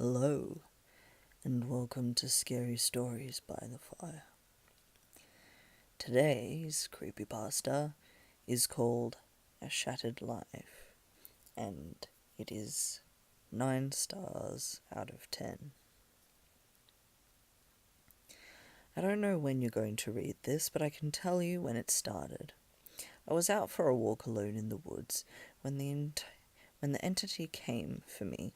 Hello, and welcome to Scary Stories by the Fire. Today's creepypasta is called A Shattered Life, and it is 9 stars out of 10. I don't know when you're going to read this, but I can tell you when it started. I was out for a walk alone in the woods when the entity came for me.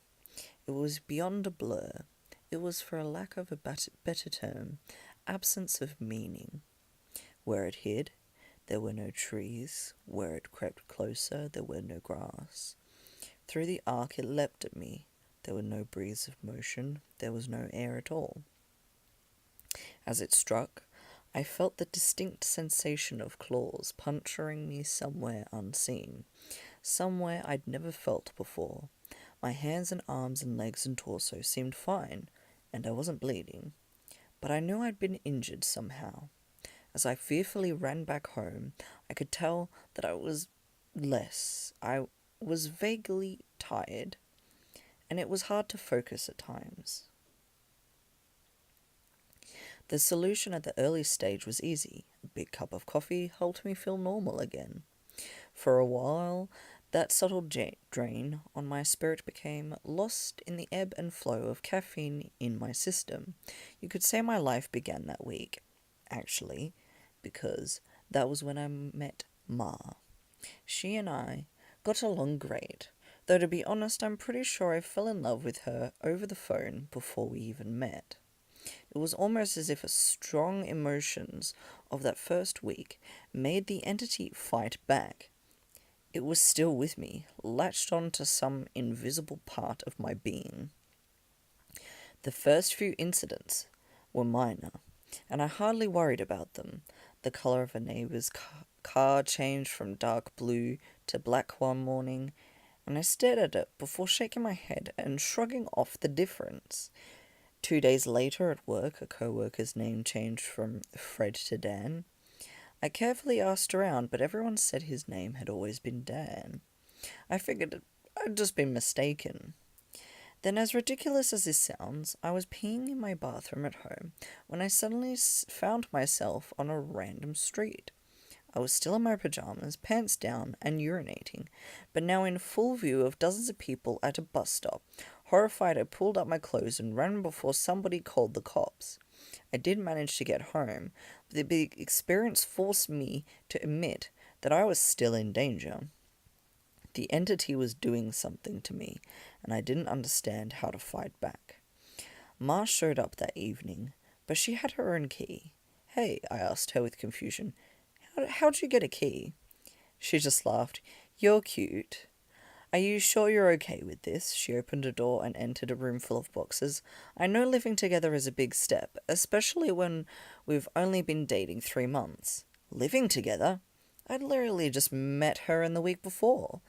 It was beyond a blur. It was, for a lack of a better term, absence of meaning. Where it hid, there were no trees. Where it crept closer, there were no grass. Through the arc it leapt at me. There were no breeze of motion. There was no air at all. As it struck, I felt the distinct sensation of claws puncturing me somewhere unseen, somewhere I'd never felt before. My hands and arms and legs and torso seemed fine, and I wasn't bleeding, but I knew I'd been injured somehow. As I fearfully ran back home, I could tell that I was vaguely tired, and it was hard to focus at times. The solution at the early stage was easy. A big cup of coffee helped me feel normal again. For a while, that subtle drain on my spirit became lost in the ebb and flow of caffeine in my system. You could say my life began that week, actually, because that was when I met Ma. She and I got along great, though to be honest, I'm pretty sure I fell in love with her over the phone before we even met. It was almost as if the strong emotions of that first week made the entity fight back. It was still with me, latched on to some invisible part of my being. The first few incidents were minor, and I hardly worried about them. The colour of a neighbour's car changed from dark blue to black one morning, and I stared at it before shaking my head and shrugging off the difference. 2 days later at work, a co-worker's name changed from Fred to Dan. I carefully asked around, but everyone said his name had always been Dan. I figured I'd just been mistaken. Then, as ridiculous as this sounds, I was peeing in my bathroom at home when I suddenly found myself on a random street. I was still in my pajamas, pants down, and urinating, but now in full view of dozens of people at a bus stop. Horrified, I pulled up my clothes and ran before somebody called the cops. I did manage to get home, but the experience forced me to admit that I was still in danger. The entity was doing something to me, and I didn't understand how to fight back. Ma showed up that evening, but she had her own key. "Hey," I asked her with confusion, how'd you get a key?" She just laughed. "You're cute. Are you sure you're okay with this?" She opened a door and entered a room full of boxes. "I know living together is a big step, especially when we've only been dating 3 months. Living together? I'd literally just met her in the week before."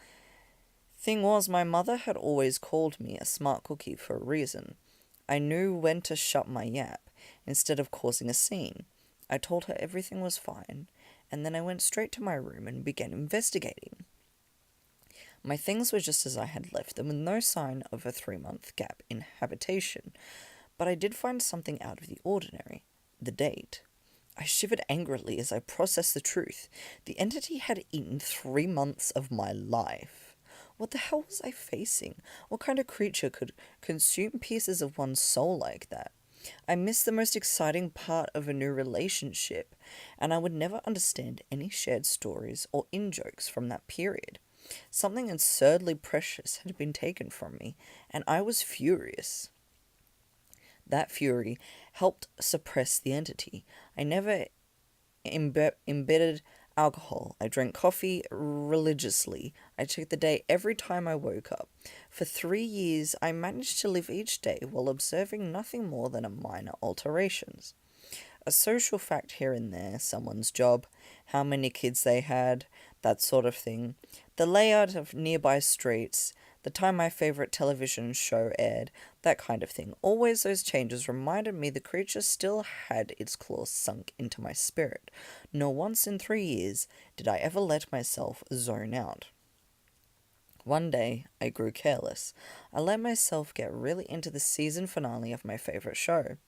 Thing was, my mother had always called me a smart cookie for a reason. I knew when to shut my yap, instead of causing a scene. I told her everything was fine, and then I went straight to my room and began investigating. My things were just as I had left them, with no sign of a 3-month gap in habitation, but I did find something out of the ordinary: the date. I shivered angrily as I processed the truth. The entity had eaten 3 months of my life. What the hell was I facing? What kind of creature could consume pieces of one's soul like that? I missed the most exciting part of a new relationship, and I would never understand any shared stories or in-jokes from that period. Something absurdly precious had been taken from me, and I was furious. That fury helped suppress the entity. I never embedded alcohol. I drank coffee religiously. I checked the day every time I woke up. For 3 years, I managed to live each day while observing nothing more than minor alterations. A social fact here and there, someone's job, how many kids they had, that sort of thing, the layout of nearby streets, the time my favourite television show aired, that kind of thing. Always those changes reminded me the creature still had its claws sunk into my spirit. Nor once in 3 years did I ever let myself zone out. One day, I grew careless. I let myself get really into the season finale of my favorite show.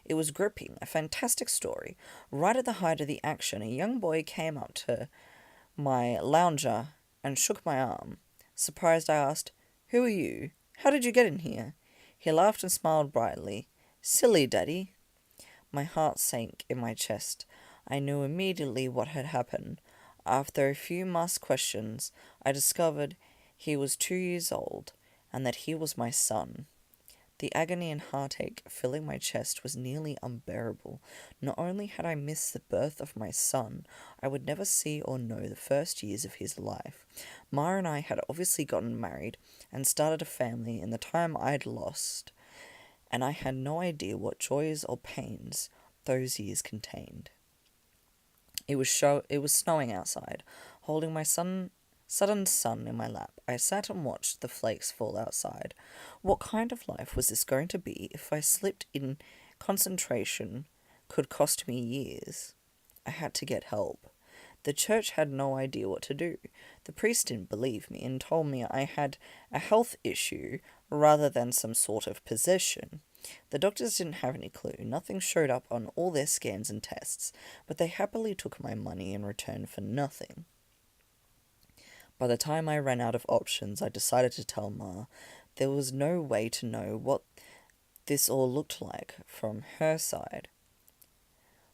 It was gripping, a fantastic story. Right at the height of the action, a young boy came up to my lounger and shook my arm. Surprised, I asked, "Who are you? How did you get in here?" He laughed and smiled brightly. "Silly, Daddy." My heart sank in my chest. I knew immediately what had happened. After a few masked questions, I discovered he was 2 years old and that he was my son. The agony and heartache filling my chest was nearly unbearable. Not only had I missed the birth of my son, I would never see or know the first years of his life. Mara and I had obviously gotten married and started a family in the time I'd lost, and I had no idea what joys or pains those years contained. It was snowing outside. Holding my sudden son in my lap, I sat and watched the flakes fall outside. What kind of life was this going to be if I slipped in concentration could cost me years? I had to get help. The church had no idea what to do. The priest didn't believe me and told me I had a health issue rather than some sort of possession. The doctors didn't have any clue. Nothing showed up on all their scans and tests, but they happily took my money in return for nothing. By the time I ran out of options, I decided to tell Ma. There was no way to know what this all looked like from her side.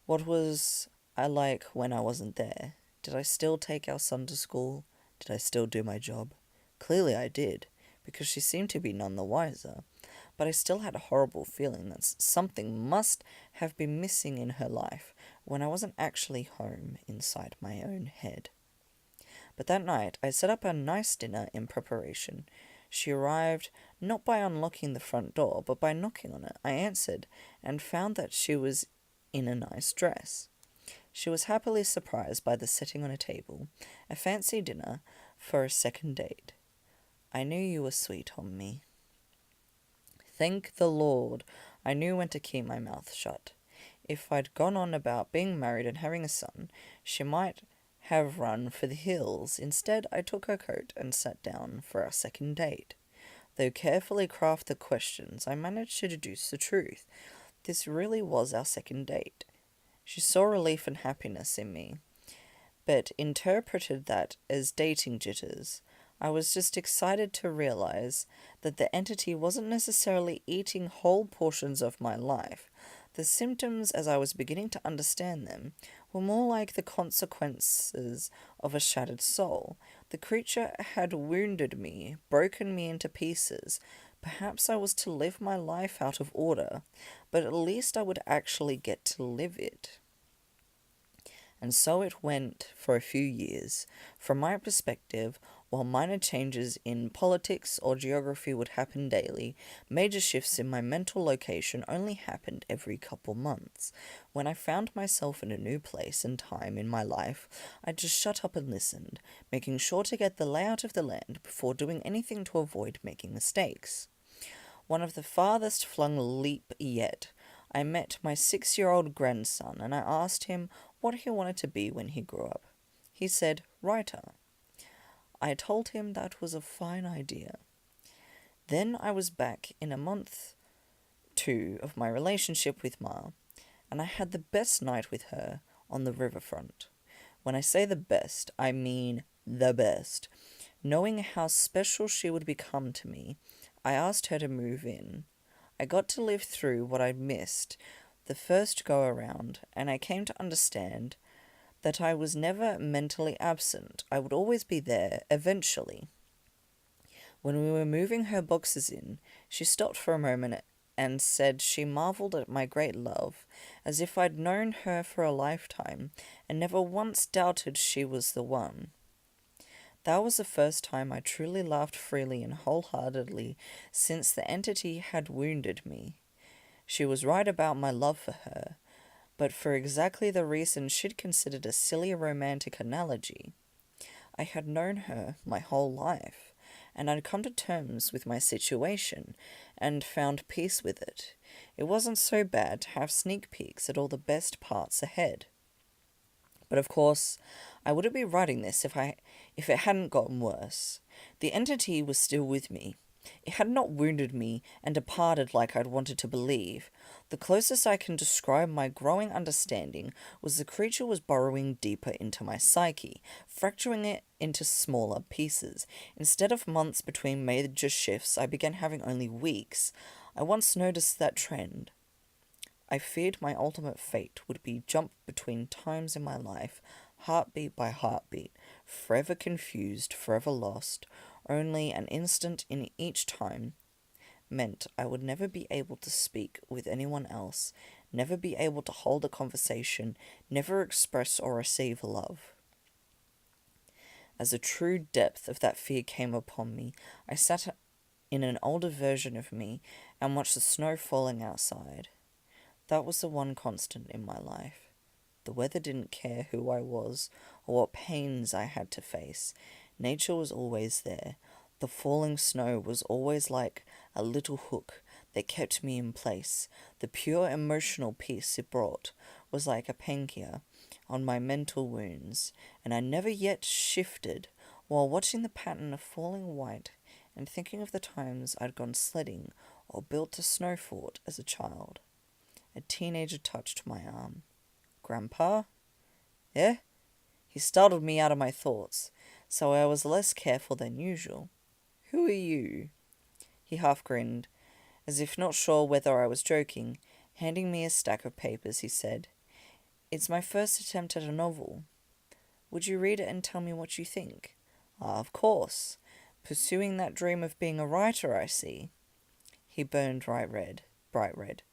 What was I like when I wasn't there? Did I still take our son to school? Did I still do my job? Clearly I did, because she seemed to be none the wiser. But I still had a horrible feeling that something must have been missing in her life when I wasn't actually home inside my own head. But that night I set up a nice dinner in preparation. She arrived not by unlocking the front door, but by knocking on it. I answered and found that she was in a nice dress. She was happily surprised by the setting on a table, a fancy dinner for a second date. "I knew you were sweet on me." Thank the Lord, I knew when to keep my mouth shut. If I'd gone on about being married and having a son, she might have run for the hills. Instead, I took her coat and sat down for our second date. Though carefully crafted questions, I managed to deduce the truth. This really was our second date. She saw relief and happiness in me, but interpreted that as dating jitters. I was just excited to realize that the entity wasn't necessarily eating whole portions of my life. The symptoms, as I was beginning to understand them, were more like the consequences of a shattered soul. The creature had wounded me, broken me into pieces. Perhaps I was to live my life out of order, but at least I would actually get to live it. And so it went for a few years. From my perspective, while minor changes in politics or geography would happen daily, major shifts in my mental location only happened every couple months. When I found myself in a new place and time in my life, I just shut up and listened, making sure to get the layout of the land before doing anything to avoid making mistakes. One of the farthest flung leap yet, I met my 6-year-old grandson and I asked him what he wanted to be when he grew up. He said, "Writer." I told him that was a fine idea. Then I was back in a month 2 of my relationship with Ma, and I had the best night with her on the riverfront. When I say the best, I mean the best. Knowing how special she would become to me, I asked her to move in. I got to live through what I'd missed the first go around, and I came to understand that I was never mentally absent. I would always be there, eventually. When we were moving her boxes in, she stopped for a moment and said she marveled at my great love, as if I'd known her for a lifetime, and never once doubted she was the one. That was the first time I truly laughed freely and wholeheartedly since the entity had wounded me. She was right about my love for her, but for exactly the reason she'd considered a silly romantic analogy. I had known her my whole life, and I'd come to terms with my situation and found peace with it. It wasn't so bad to have sneak peeks at all the best parts ahead. But of course, I wouldn't be writing this if it hadn't gotten worse. The entity was still with me. It had not wounded me and departed like I'd wanted to believe. The closest I can describe my growing understanding was the creature was burrowing deeper into my psyche, fracturing it into smaller pieces. Instead of months between major shifts, I began having only weeks. I once noticed that trend. I feared my ultimate fate would be jumped between times in my life, heartbeat by heartbeat, forever confused, forever lost. Only an instant in each time meant I would never be able to speak with anyone else, never be able to hold a conversation, never express or receive love. As the true depth of that fear came upon me, I sat in an older version of me and watched the snow falling outside. That was the one constant in my life. The weather didn't care who I was or what pains I had to face. Nature was always there. The falling snow was always like a little hook that kept me in place. The pure emotional peace it brought was like a painkiller on my mental wounds, and I never yet shifted while watching the pattern of falling white and thinking of the times I'd gone sledding or built a snow fort as a child. A teenager touched my arm. "Grandpa?" "Eh?" He startled me out of my thoughts, so I was less careful than usual. "Who are you?" He half grinned, as if not sure whether I was joking. Handing me a stack of papers, he said, "It's my first attempt at a novel. Would you read it and tell me what you think?" "Ah, of course. Pursuing that dream of being a writer, I see." He burned bright red.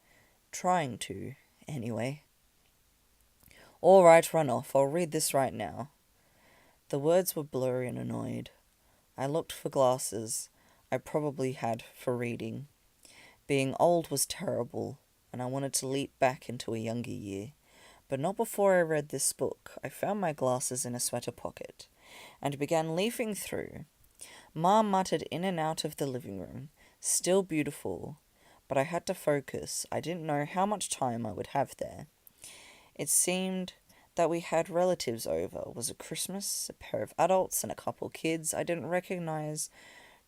"Trying to, anyway." "All right, run off. I'll read this right now." The words were blurry and annoyed. I looked for glasses I probably had for reading. Being old was terrible, and I wanted to leap back into a younger year. But not before I read this book. I found my glasses in a sweater pocket, and began leafing through. Ma muttered in and out of the living room. Still beautiful, but I had to focus. I didn't know how much time I would have there. It seemed that we had relatives over. Was it Christmas? A pair of adults and a couple kids I didn't recognize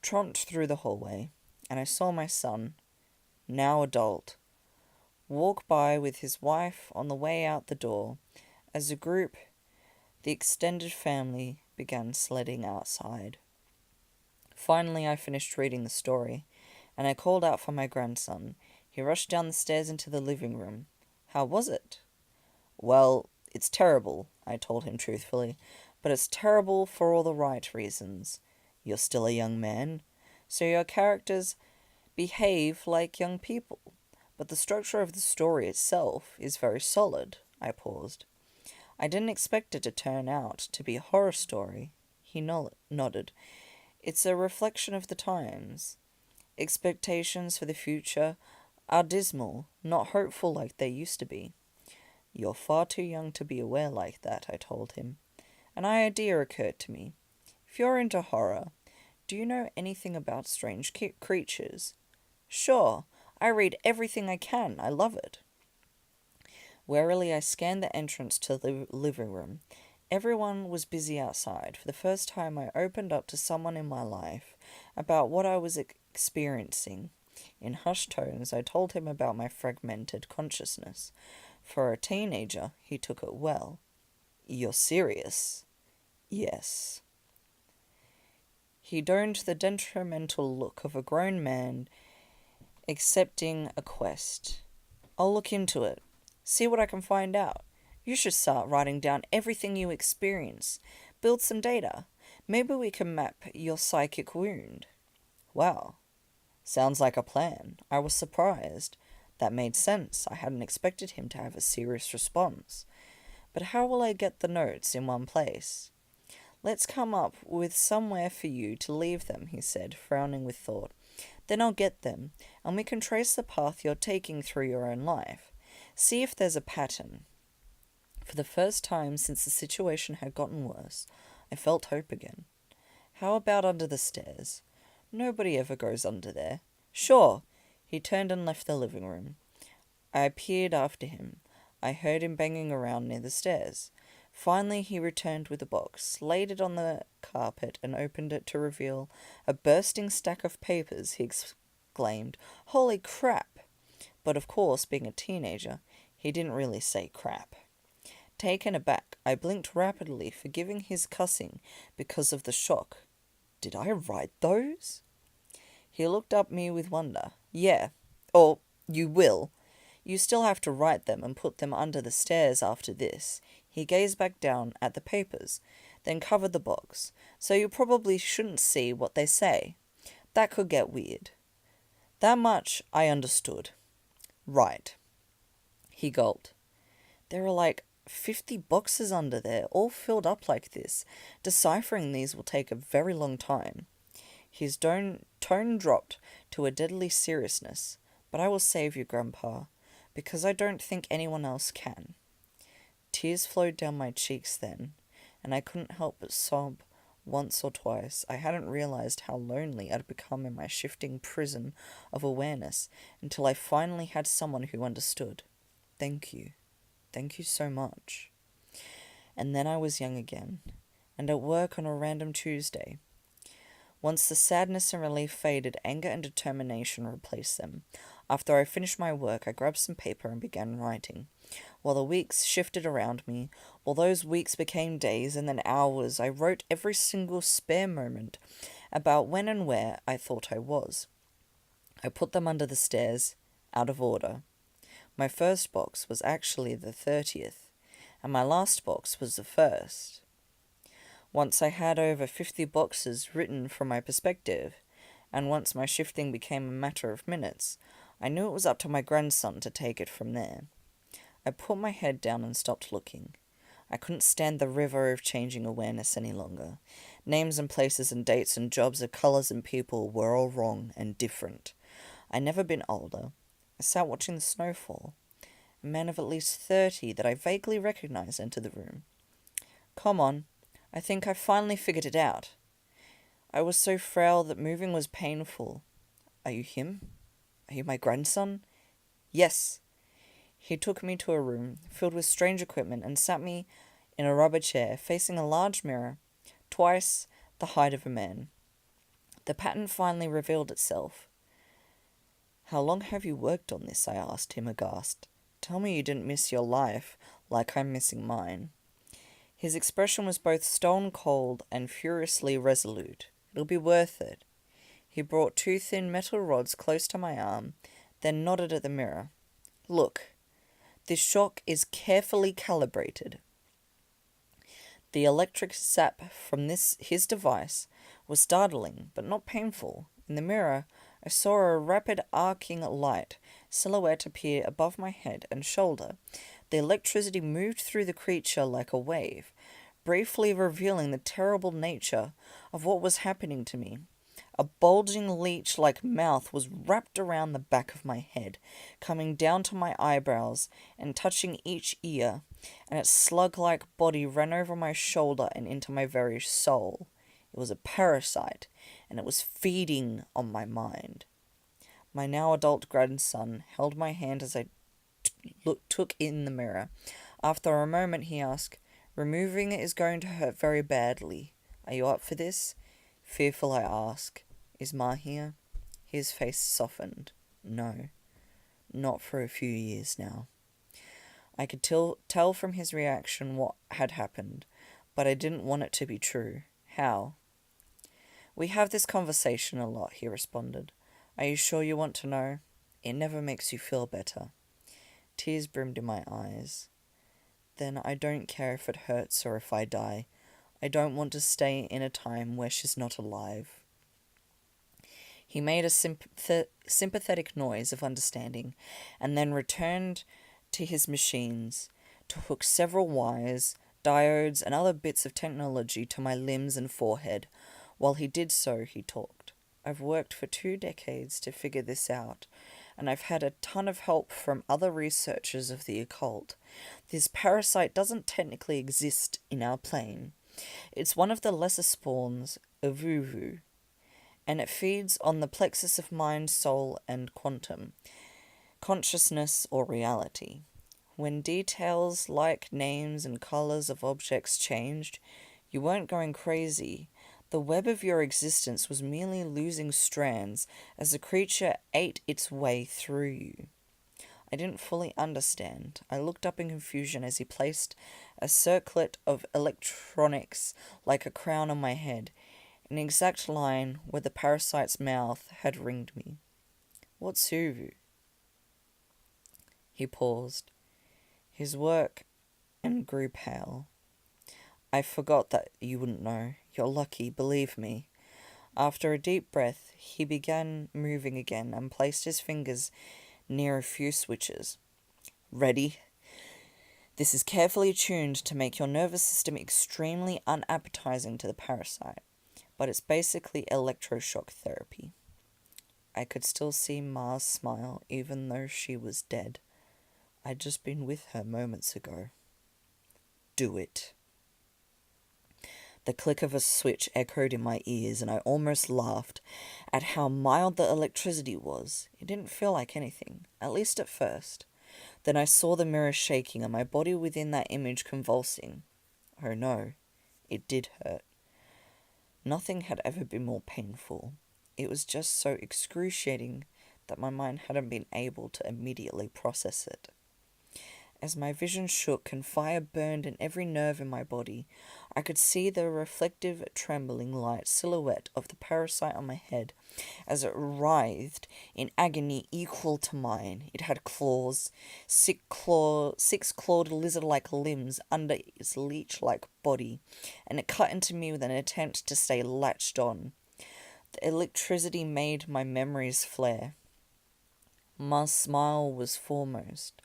tromped through the hallway, and I saw my son, now adult, walk by with his wife on the way out the door. As a group, the extended family began sledding outside. Finally, I finished reading the story, and I called out for my grandson. He rushed down the stairs into the living room. "How was it?" "Well, it's terrible," I told him truthfully, "but it's terrible for all the right reasons. You're still a young man, so your characters behave like young people. But the structure of the story itself is very solid." I paused. "I didn't expect it to turn out to be a horror story." He nodded. "It's a reflection of the times. Expectations for the future are dismal, not hopeful like they used to be." "You're far too young to be aware like that," I told him. An idea occurred to me. "If you're into horror, do you know anything about strange creatures?" "Sure. I read everything I can. I love it." Warily, I scanned the entrance to the living room. Everyone was busy outside. For the first time, I opened up to someone in my life about what I was experiencing. In hushed tones, I told him about my fragmented consciousness. For a teenager, he took it well. "You're serious?" "Yes." He donned the detrimental look of a grown man accepting a quest. "I'll look into it. See what I can find out. You should start writing down everything you experience. Build some data. Maybe we can map your psychic wound." "Wow. Sounds like a plan." I was surprised. That made sense. I hadn't expected him to have a serious response. "But how will I get the notes in one place?" "Let's come up with somewhere for you to leave them," he said, frowning with thought. "Then I'll get them, and we can trace the path you're taking through your own life. See if there's a pattern." For the first time since the situation had gotten worse, I felt hope again. "How about under the stairs?" "Nobody ever goes under there." "Sure." He turned and left the living room. I peered after him. I heard him banging around near the stairs. Finally, he returned with a box, laid it on the carpet, and opened it to reveal a bursting stack of papers. He exclaimed, "Holy crap!" But of course, being a teenager, he didn't really say crap. Taken aback, I blinked rapidly, forgiving his cussing because of the shock. Did I write those? He looked up at me with wonder. Yeah. Or, you will. You still have to write them and put them under the stairs after this. He gazed back down at the papers, then covered the box, so you probably shouldn't see what they say. That could get weird. That much I understood. Right. He gulped. There are like 50 boxes under there, all filled up like this. Deciphering these will take a very long time. His tone dropped to a deadly seriousness. But I will save you, Grandpa, because I don't think anyone else can. Tears flowed down my cheeks then, and I couldn't help but sob once or twice. I hadn't realized how lonely I'd become in my shifting prison of awareness until I finally had someone who understood. Thank you. Thank you so much. And then I was young again, and at work on a random Tuesday. Once the sadness and relief faded, anger and determination replaced them. After I finished my work, I grabbed some paper and began writing. While the weeks shifted around me, while those weeks became days and then hours, I wrote every single spare moment about when and where I thought I was. I put them under the stairs, out of order. My first box was actually the 30th, and my last box was the 1st. Once I had over 50 boxes written from my perspective, and once my shifting became a matter of minutes, I knew it was up to my grandson to take it from there. I put my head down and stopped looking. I couldn't stand the river of changing awareness any longer. Names and places and dates and jobs and colours and people were all wrong and different. I'd never been older. I sat watching the snow fall. A man of at least 30 that I vaguely recognized entered the room. Come on, I think I finally figured it out. I was so frail that moving was painful. Are you him? Are you my grandson? Yes. He took me to a room filled with strange equipment and sat me in a rubber chair facing a large mirror, twice the height of a man. The pattern finally revealed itself. How long have you worked on this? I asked him, aghast. Tell me you didn't miss your life like I'm missing mine. His expression was both stone cold and furiously resolute. It'll be worth it. He brought 2 thin metal rods close to my arm, then nodded at the mirror. Look, this shock is carefully calibrated. The electric zap from his device was startling, but not painful. In the mirror, I saw a rapid arcing light silhouette appear above my head and shoulder. The electricity moved through the creature like a wave, briefly revealing the terrible nature of what was happening to me. A bulging leech-like mouth was wrapped around the back of my head, coming down to my eyebrows and touching each ear, and its slug-like body ran over my shoulder and into my very soul. It was a parasite, and it was feeding on my mind. My now adult grandson held my hand as I took in the mirror. After a moment he asked, Removing it is going to hurt very badly. Are you up for this? Fearful, I asked, Is Ma here? His face softened. No, not for a few years now. I could tell from his reaction what had happened, but I didn't want it to be true. How? We have this conversation a lot, he responded. Are you sure you want to know? It never makes you feel better. Tears brimmed in my eyes. Then I don't care if it hurts or if I die. I don't want to stay in a time where she's not alive. He made a sympathetic noise of understanding, and then returned to his machines to hook several wires, diodes, and other bits of technology to my limbs and forehead. While he did so, he talked. I've worked for 2 decades to figure this out, and I've had a ton of help from other researchers of the occult. This parasite doesn't technically exist in our plane. It's one of the lesser spawns of Vuvu, and it feeds on the plexus of mind, soul, and quantum, consciousness or reality. when details like names and colors of objects changed, you weren't going crazy. The web of your existence was merely losing strands as the creature ate its way through you. I didn't fully understand. I looked up in confusion as he placed a circlet of electronics like a crown on my head, in the exact line where the parasite's mouth had ringed me. What Suvu? He paused. His work and grew pale. I forgot that you wouldn't know. You're lucky, believe me. After a deep breath, he began moving again and placed his fingers near a few switches. Ready? This is carefully tuned to make your nervous system extremely unappetizing to the parasite, but it's basically electroshock therapy. I could still see Mars smile even though she was dead. I'd just been with her moments ago. Do it. The click of a switch echoed in my ears, and I almost laughed at how mild the electricity was. It didn't feel like anything, at least at first. Then I saw the mirror shaking and my body within that image convulsing. Oh no, it did hurt. Nothing had ever been more painful. It was just so excruciating that my mind hadn't been able to immediately process it. As my vision shook and fire burned in every nerve in my body, I could see the reflective, trembling light silhouette of the parasite on my head as it writhed in agony equal to mine. It had claws, six-clawed lizard-like limbs under its leech-like body, and it cut into me with an attempt to stay latched on. The electricity made my memories flare. Ma's smile was foremost.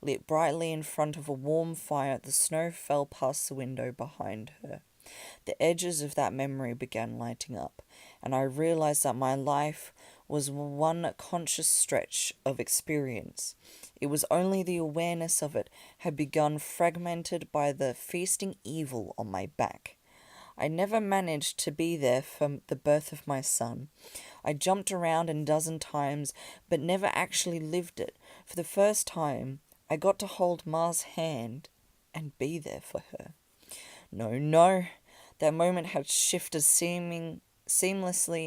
Lit brightly in front of a warm fire, the snow fell past the window behind her. The edges of that memory began lighting up, and I realized that my life was one conscious stretch of experience. It was only the awareness of it had begun fragmented by the feasting evil on my back. I never managed to be there for the birth of my son. I jumped around a dozen times, but never actually lived it. For the first time, I got to hold Ma's hand and be there for her. No, that moment had shifted seamlessly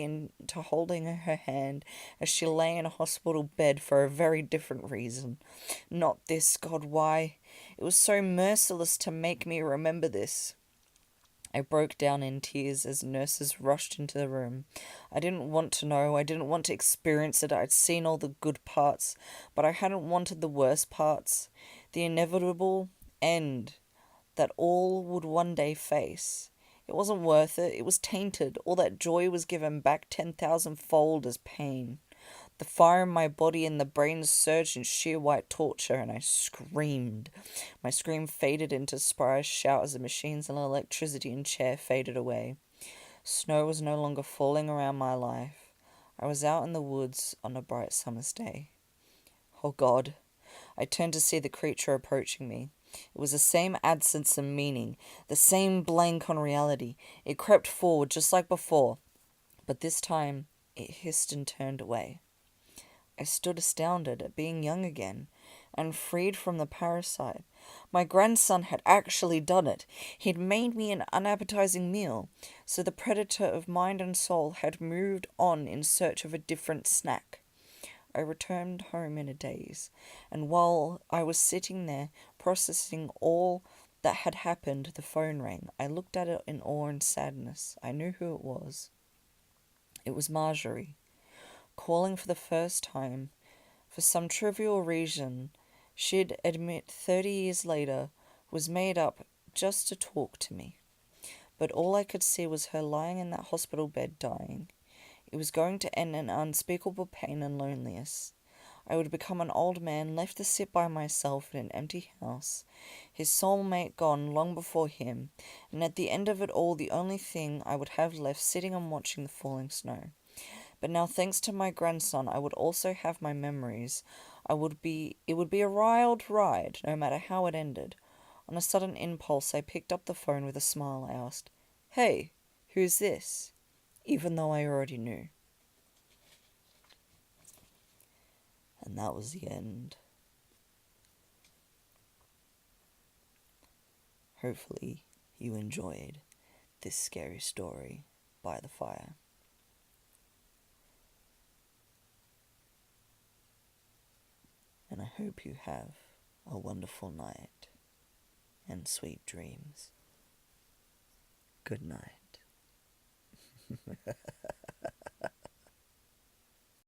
into holding her hand as she lay in a hospital bed for a very different reason. Not this, God, why? It was so merciless to make me remember this. I broke down in tears as nurses rushed into the room. I didn't want to know. I didn't want to experience it. I'd seen all the good parts, but I hadn't wanted the worst parts. The inevitable end that all would one day face. It wasn't worth it. It was tainted. All that joy was given back 10,000-fold as pain. The fire in my body and the brain surged in sheer white torture, and I screamed. My scream faded into surprised shout as the machines and electricity and chair faded away. Snow was no longer falling around my life. I was out in the woods on a bright summer's day. Oh God! I turned to see the creature approaching me. It was the same absence of meaning, the same blank on reality. It crept forward just like before, but this time it hissed and turned away. I stood astounded at being young again, and freed from the parasite. My grandson had actually done it. He'd made me an unappetizing meal, so the predator of mind and soul had moved on in search of a different snack. I returned home in a daze, and while I was sitting there processing all that had happened, the phone rang. I looked at it in awe and sadness. I knew who it was. It was Marjorie, calling for the first time. For some trivial reason, she'd admit 30 years later, was made up just to talk to me. But all I could see was her lying in that hospital bed dying. It was going to end in unspeakable pain and loneliness. I would become an old man left to sit by myself in an empty house, his soulmate gone long before him, and at the end of it all the only thing I would have left sitting and watching the falling snow. But now, thanks to my grandson, I would also have my memories. It would be a wild ride, no matter how it ended. On a sudden impulse, I picked up the phone with a smile. I asked, "Hey, who's this?" Even though I already knew. And that was the end. hopefully you enjoyed this scary story by the fire. And I hope you have a wonderful night and sweet dreams. Good night.